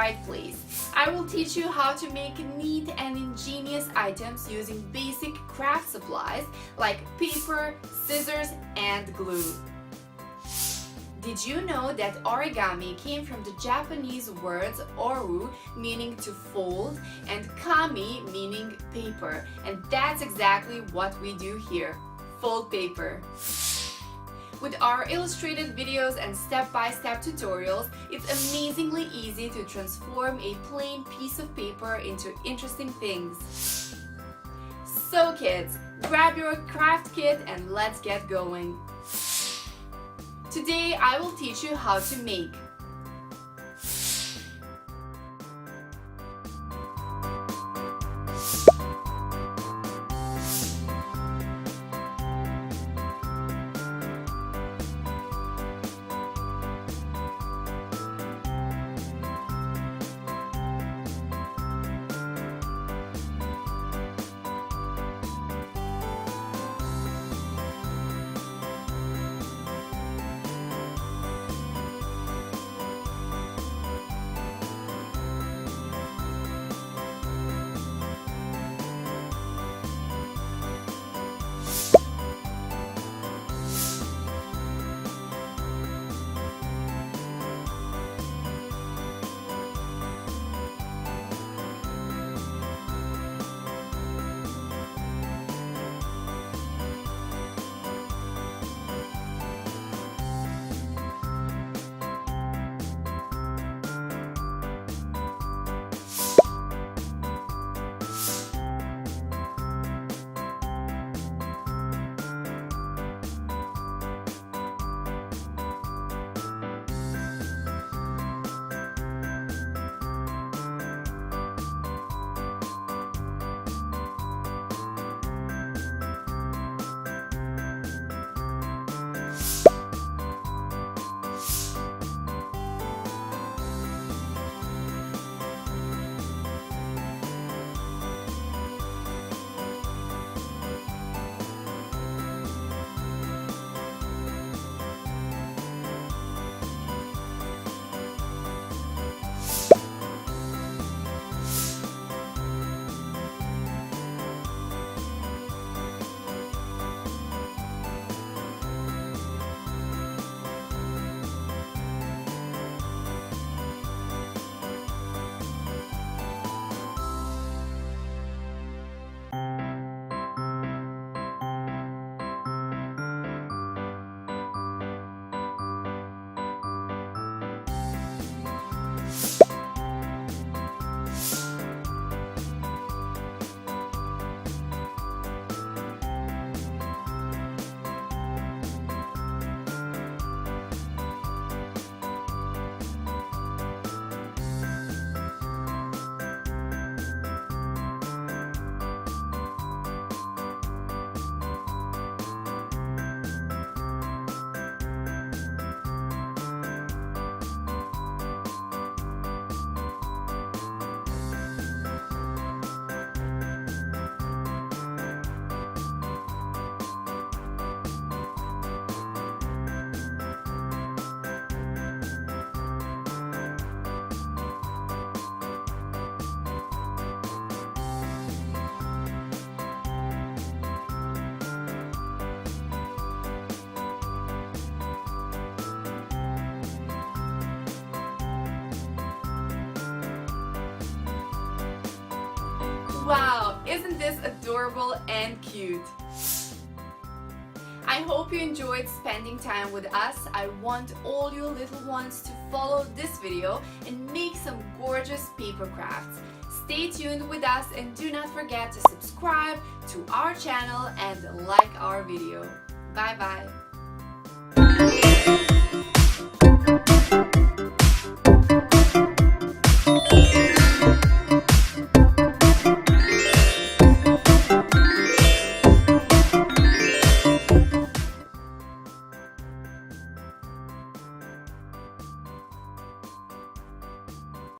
right place. I will teach you how to make neat and ingenious items using basic craft supplies like paper, scissors, and glue. Did you know that origami came from the Japanese words oru, meaning to fold, and kami, meaning paper? And that's exactly what we do here. Fold paper. With our illustrated videos and step-by-step tutorials, it's amazingly easy to transform a plain piece of paper into interesting things. So kids, grab your craft kit and let's get going. Today I will teach you how to make. Wow, isn't this adorable and cute? I hope you enjoyed spending time with us. I want all you little ones to follow this video and make some gorgeous paper crafts. Stay tuned with us and do not forget to subscribe to our channel and like our video. Bye bye.